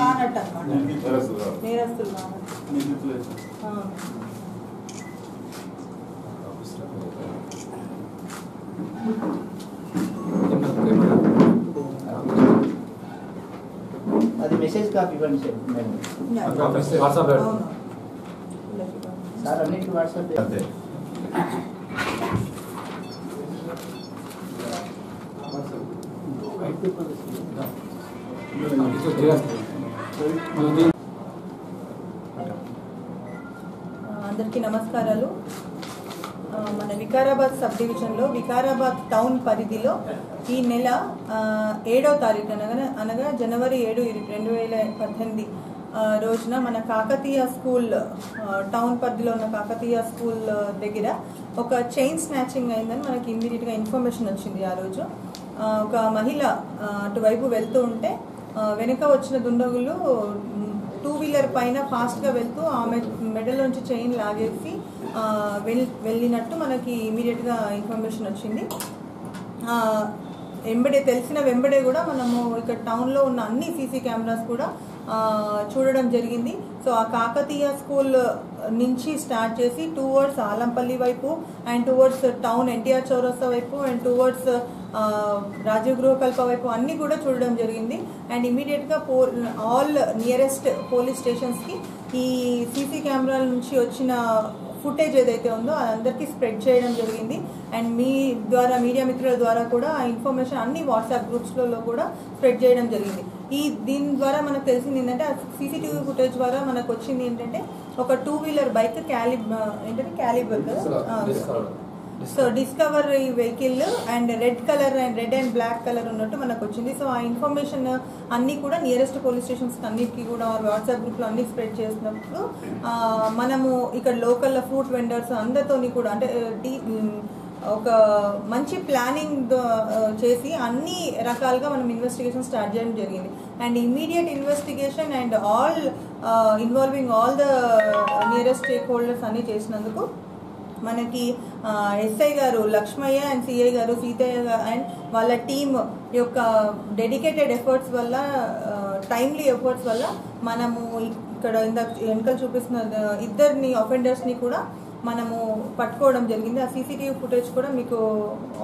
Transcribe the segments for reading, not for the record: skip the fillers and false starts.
కానట్టు అనమాట, నేరస్తులు కానట్టు. అది మెసేజ్ కాపీ ఇవ్వండి సార్, అన్నిటికీ వాట్సాప్. అందరికీ నమస్కారాలు. మన వికారాబాద్ సబ్ డివిజన్లో వికారాబాద్ టౌన్ పరిధిలో ఈ నెల 7వ తారీఖు అనగా జనవరి 7, 2018 రోజున మన కాకతీయ స్కూల్, టౌన్ పరిధిలో ఉన్న కాకతీయ స్కూల్ దగ్గర ఒక చైన్ స్నాచింగ్ అయిందని మనకి ఇమ్మీడియట్గా ఇన్ఫర్మేషన్ వచ్చింది. ఆ రోజు ఒక మహిళ అటువైపు వెళ్తూ ఉంటే వెనుక వచ్చిన దుండగులు 2 వీలర్ పైన ఫాస్ట్గా వెళ్తూ ఆమె మెడలోంచి చైన్ లాగేసి వెళ్ళినట్టు మనకి ఇమీడియట్గా ఇన్ఫర్మేషన్ వచ్చింది. తెలిసిన వెంబడే కూడా మనము ఇక్కడ టౌన్లో ఉన్న అన్ని సీసీ కెమెరాస్ కూడా చూడడం జరిగింది. సో ఆ కాకతీయ స్కూల్ నుంచి స్టార్ట్ చేసి టువర్డ్స్ ఆలంపల్లి వైపు అండ్ టువర్డ్స్ టౌన్ ఎన్టీఆర్ చౌరస్తా వైపు అండ్ టువర్డ్స్ రాజీవ్ గృహకల్ప వైపు అన్నీ కూడా చూడడం జరిగింది. అండ్ ఇమీడియట్గా ఆల్ నియరెస్ట్ పోలీస్ స్టేషన్స్కి ఈ సీసీ కెమెరాల నుంచి వచ్చిన ఫుటేజ్ ఏదైతే ఉందో అదందరికీ స్ప్రెడ్ చేయడం జరిగింది. అండ్ మీ ద్వారా, మీడియా మిత్రుల ద్వారా కూడా ఆ ఇన్ఫర్మేషన్ అన్ని వాట్సాప్ గ్రూప్స్లలో కూడా స్ప్రెడ్ చేయడం జరిగింది. దీని ద్వారా మనకు తెలిసింది ఏంటంటే, ఆ సీసీటీవీ ఫుటేజ్ ద్వారా మనకు వచ్చింది ఏంటంటే, ఒక 2 wheeler bike Caliber so Discover ఈ vehicle and red and black colour ఉన్నట్టు మనకు వచ్చింది. సో ఆ ఇన్ఫర్మేషన్ అన్నీ కూడా నియరెస్ట్ పోలీస్ స్టేషన్స్ అన్నిటికీ కూడా వాట్సాప్ గ్రూప్లో అన్ని స్ప్రెడ్ చేసినప్పుడు మనము ఇక్కడ లోకల్ ఫ్రూట్ వెండర్స్ అందరితోని కూడా అంటే ఒక మంచి ప్లానింగ్ చేసి అన్ని రకాలుగా మనం ఇన్వెస్టిగేషన్ స్టార్ట్ చేయడం జరిగింది. And immediate investigation and involving all the nearest stake holders అన్ని చేసినందుకు మనకి ఎస్ఐ గారు లక్ష్మయ్య అండ్ సిఐ గారు సీతయ్య అండ్ వాళ్ళ టీమ్ యొక్క డెడికేటెడ్ ఎఫర్ట్స్ వల్ల, టైమ్లీ ఎఫర్ట్స్ వల్ల మనము ఇక్కడ వెనకలు చూపిస్తున్న ఇద్దరిని అఫెండర్స్ని కూడా మనము పట్టుకోవడం జరిగింది. ఆ సీసీటీవీ ఫుటేజ్ కూడా మీకు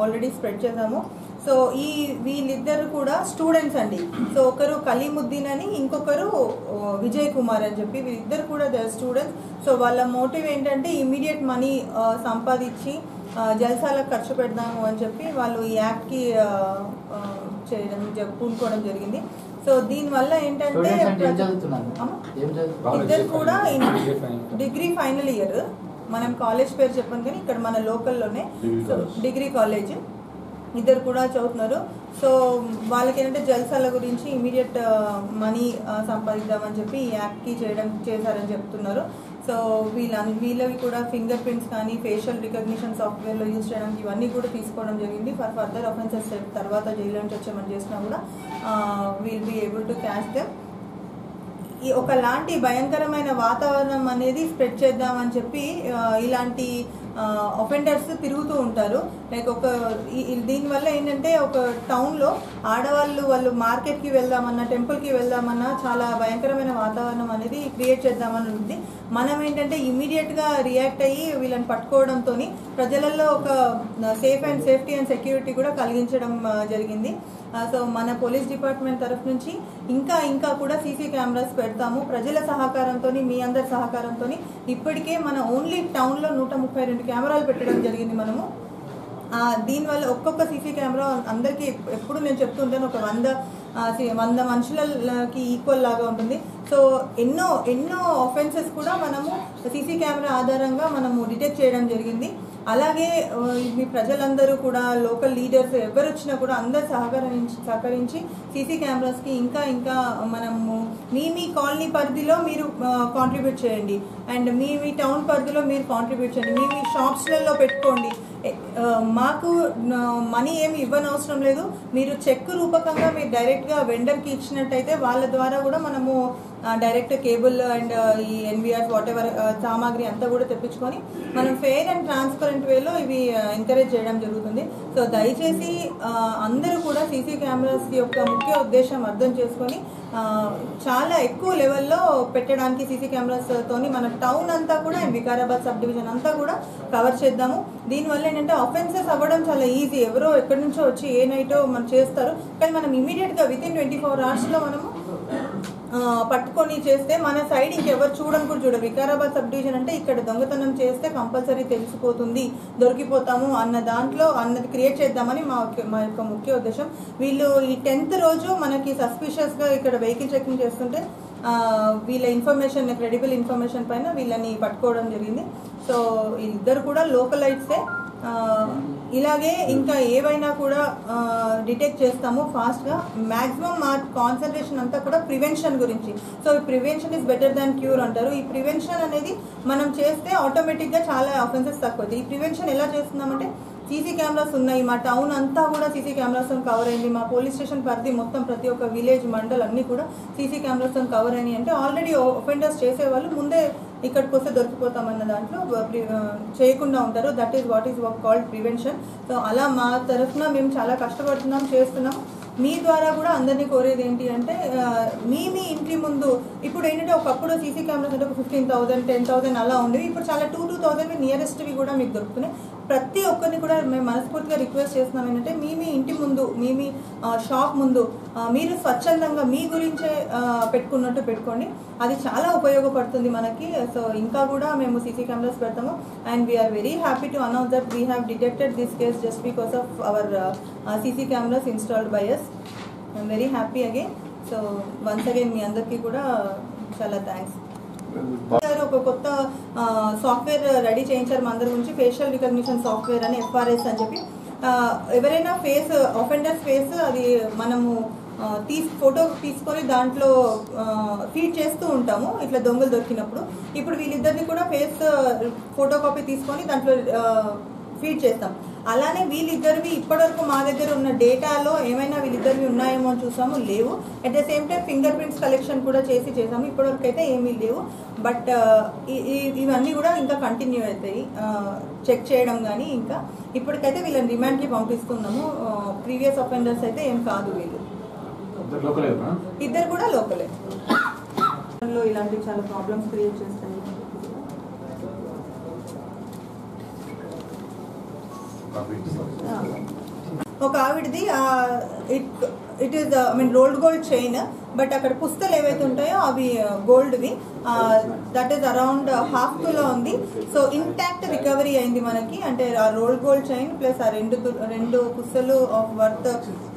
ఆల్రెడీ స్ప్రెడ్ చేసాము. సో వీళ్ళిద్దరు కూడా స్టూడెంట్స్ అండి. సో ఒకరు కలీముద్దీన్ అని, ఇంకొకరు విజయ్ కుమార్ అని చెప్పి, వీళ్ళిద్దరు కూడా స్టూడెంట్స్. సో వాళ్ళ మోటివ్ ఏంటంటే ఇమీడియట్ మనీ సంపాదించి జల్సాలకు ఖర్చు పెడదాము అని చెప్పి వాళ్ళు ఈ యాక్ట్కి పూనుకోవడం జరిగింది. సో దీనివల్ల ఏంటంటే ఇద్దరు కూడా డిగ్రీ ఫైనల్ ఇయర్, మనం కాలేజ్ పేరు చెప్పాను కానీ ఇక్కడ మన లోకల్లోనే డిగ్రీ కాలేజ్ ఇద్దరు కూడా చదువుతున్నారు. సో వాళ్ళకి ఏంటంటే జల్సాల గురించి ఇమీడియట్ మనీ సంపాదిద్దామని చెప్పి ఈ యాక్ట్కి చేశారని చెప్తున్నారు. సో వీళ్ళవి కూడా ఫింగర్ ప్రింట్స్ కానీ ఫేషియల్ రికగ్నిషన్ సాఫ్ట్వేర్లో యూజ్ చేయడానికి ఇవన్నీ కూడా తీసుకోవడం జరిగింది. ఫర్దర్ అఫెన్సెస్ తర్వాత జైలు నుంచి వచ్చామని చేసినా కూడా will be able to catch them. ఒకలాంటి భయంకరమైన వాతావరణం అనేది స్ప్రెడ్ చేద్దామని చెప్పి ఇలాంటి అఫెండర్స్ తిరుగుతూ ఉంటారు. లైక్ దీనివల్ల ఏంటంటే ఒక టౌన్లో ఆడవాళ్ళు వాళ్ళు మార్కెట్కి వెళ్దామన్నా, టెంపుల్కి వెళ్దామన్నా చాలా భయంకరమైన వాతావరణం అనేది క్రియేట్ చేద్దామని ఉంది. మనం ఏంటంటే ఇమీడియట్గా రియాక్ట్ అయ్యి వీళ్ళని పట్టుకోవడంతో ప్రజలలో ఒక సేఫ్టీ అండ్ సెక్యూరిటీ కూడా కలిగించడం జరిగింది. సో మన పోలీస్ డిపార్ట్మెంట్ తరఫు నుంచి ఇంకా కూడా సీసీ కెమెరాస్ పెడతాము. ప్రజల సహకారంతో, మీ అందరి సహకారంతో ఇప్పటికే మన ఓన్లీ టౌన్లో 132 కెమెరాలు పెట్టడం జరిగింది మనము. దీనివల్ల ఒక్కొక్క సీసీ కెమెరా అందరికీ ఎప్పుడు నేను చెప్తుంటాను, ఒక 100 మనుషులకి ఈక్వల్ లాగా ఉంటుంది. సో ఎన్నో ఆఫెన్సెస్ కూడా మనము సీసీ కెమెరా ఆధారంగా మనము డిటెక్ట్ చేయడం జరిగింది. అలాగే మీ ప్రజలందరూ కూడా, లోకల్ లీడర్స్ ఎవరు వచ్చినా కూడా అందరు సహకరించి సీసీ కెమెరాస్కి ఇంకా మనము మీ కాలనీ పరిధిలో మీరు కాంట్రిబ్యూట్ చేయండి. అండ్ మీ టౌన్ పరిధిలో మీరు కాంట్రిబ్యూట్ చేయండి. మీ షాప్స్లలో పెట్టుకోండి. మాకు మనీ ఏమి ఇవ్వనవసరం లేదు. మీరు చెక్ రూపకంగా మీరు డైరెక్ట్గా వెండర్కి ఇచ్చినట్టయితే వాళ్ళ ద్వారా కూడా మనము డైరెక్ట్ కేబుల్ అండ్ ఈ ఎన్విఆర్స్ వాటెవర్ సామాగ్రి అంతా కూడా తెప్పించుకొని మనం ఫెయిర్ అండ్ ట్రాన్స్పరెంట్ వేలో ఇవి ఎంకరేజ్ చేయడం జరుగుతుంది. సో దయచేసి అందరూ కూడా సీసీ కెమెరాస్ యొక్క ముఖ్య ఉద్దేశం అర్థం చేసుకొని చాలా ఎక్కువ లెవెల్లో పెట్టడానికి సీసీ కెమెరాస్తోని మన టౌన్ అంతా కూడా అండ్ వికారాబాద్ సబ్ డివిజన్ అంతా కూడా కవర్ చేద్దాము. దీనివల్ల ఏంటంటే అఫెన్సెస్ అవ్వడం చాలా ఈజీ. ఎవరో ఎక్కడి నుంచో వచ్చి ఏ నైటో మనం చేస్తారు, కానీ మనం ఇమీడియట్గా వితిన్ 24 అవర్స్లో మనము పట్టుకొని చేస్తే మన సైడ్ ఇంకెవరు చూడని కూడా చూడరు. వికారాబాద్ సబ్ డివిజన్ అంటే ఇక్కడ దొంగతనం చేస్తే కంపల్సరీ తెలిసిపోతుంది, దొరికిపోతాము అన్నది క్రియేట్ చేద్దామని మా యొక్క ముఖ్య ఉద్దేశం. వీళ్ళు ఈ 10th రోజు మనకి సస్పిషియస్గా ఇక్కడ వెహికల్ చెకింగ్ చేస్తుంటే వీళ్ళ ఇన్ఫర్మేషన్, క్రెడిబుల్ ఇన్ఫర్మేషన్ పైన వీళ్ళని పట్టుకోవడం జరిగింది. సో ఇద్దరు కూడా లోకలైట్సే. ఇలాగే ఇంకా ఏవైనా కూడా డిటెక్ట్ చేస్తాము ఫాస్ట్గా. మ్యాక్సిమం మా కాన్సన్ట్రేషన్ అంతా కూడా ప్రివెన్షన్ గురించి. So prevention is better than cure అంటారు. ఈ ప్రివెన్షన్ అనేది మనం చేస్తే ఆటోమేటిక్గా చాలా ఆఫెన్సెస్ తక్కువ. ఈ ప్రివెన్షన్ ఎలా చేస్తున్నామంటే సీసీ కెమెరాస్ ఉన్నాయి, మా టౌన్ అంతా కూడా సీసీ కెమెరాస్తో కవర్ అయింది, మా పోలీస్ స్టేషన్ పరిధి మొత్తం ప్రతి ఒక్క విలేజ్ మండల్ అన్నీ కూడా సీసీ కెమెరాస్తో కవర్ అయినాయి అంటే ఆల్రెడీ ఒఫెండర్స్ చేసేవాళ్ళు ముందే ఇక్కడికి వస్తే దొరికిపోతామన్న దాంట్లో చేయకుండా ఉంటారు. That is what is called prevention. So అలా మా తరఫున మేము చాలా కష్టపడుతున్నాం, చేస్తున్నాం. మీ ద్వారా కూడా అందరినీ కోరేది ఏంటి అంటే మీ ఇంటి ముందు ఇప్పుడు ఏంటంటే ఒకప్పుడు సీసీ కెమెరాస్ అంటే ఒక 15,000 10,000 అలా ఉండేవి. ఇప్పుడు చాలా 2,000 నియరెస్ట్వి కూడా మీకు దొరుకుతున్నాయి. ప్రతి ఒక్కరిని కూడా మేము మనస్ఫూర్తిగా రిక్వెస్ట్ చేస్తున్నాం ఏంటంటే మీ ఇంటి ముందు, మీ షాప్ ముందు మీరు స్వచ్ఛందంగా మీ గురించే పెట్టుకున్నట్టు పెట్టుకోండి. అది చాలా ఉపయోగపడుతుంది మనకి. సో ఇంకా కూడా మేము సీసీ కెమెరాస్ పెడతాము. And we are very happy to announce that we have detected this case just because of our CC cameras installed by us. I'm very happy again. So once again మీ అందరికీ కూడా చాలా thanks. ఒక కొత్త software ready చేయించారు మా అందరి గురించి, ఫేషియల్ రికగ్నిషన్ సాఫ్ట్వేర్ అని, FRS అని చెప్పి. ఎవరైనా ఫేస్ అఫెండర్స్ ఫేస్ అది మనము ఫోటో తీసుకొని దాంట్లో ఫీడ్ చేస్తూ ఉంటాము ఇట్లా దొంగలు దొరికినప్పుడు. ఇప్పుడు వీళ్ళిద్దరిని కూడా ఫేస్ ఫోటో కాపీ తీసుకొని దాంట్లో ఫీడ్ చేస్తాం. అలానే వీళ్ళిద్దరివి ఇప్పటివరకు మా దగ్గర ఉన్న డేటాలో ఏమైనా వీళ్ళిద్దరివి ఉన్నాయేమో అని చూసాము, లేవు. At the same time finger prints collection కూడా చేసాము. ఇప్పటివరకు అయితే ఏమీ లేవు. బట్ ఇవన్నీ కూడా ఇంకా కంటిన్యూ అవుతాయి చెక్ చేయడం. కానీ ఇంకా ఇప్పటికైతే వీళ్ళని రిమాండ్కి పంపిస్తున్నాము. ప్రీవియస్ అఫెండర్స్ అయితే ఏం కాదు. వీళ్ళు ఇద్దరు కూడా లోకలే. ఇలాంటివి చాలా ప్రాబ్లమ్స్ క్రియేట్ చేస్తాయి. ఒక ఆవిడది it is rolled gold chain, but అక్కడ పుస్తలు ఏవైతే ఉంటాయో అవి గోల్డ్వి. దట్ ఈస్ అరౌండ్ ½ తులా ఉంది. సో ఇంటాక్ట్ రికవరీ అయింది మనకి. అంటే ఆ రోల్డ్ గోల్డ్ చైన్ ప్లస్ ఆ రెండు పుస్తలు ఆఫ్ వర్త్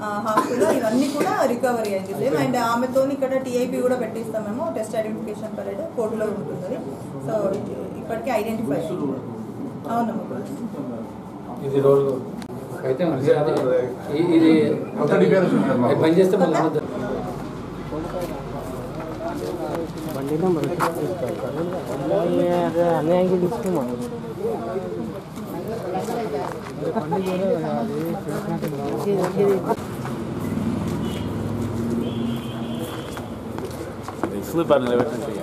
½ తులా ఇవన్నీ కూడా రికవరీ అయింది సేమ్. అండ్ ఆమెతో ఇక్కడ TIP కూడా పెట్టిస్తాం మేము, టెస్ట్ ఐడెంటిఫికేషన్ పరేడ్ కోర్టులో ఉంటుంది. సో ఇప్పటికీ ఐడెంటిఫై అవునమ్మా. ఇది రోల్ అయితే ఇది పని చేస్తే మళ్ళీ బండి అన్ని యాంగిల్ తీసుకున్నాం. Flip out and everything.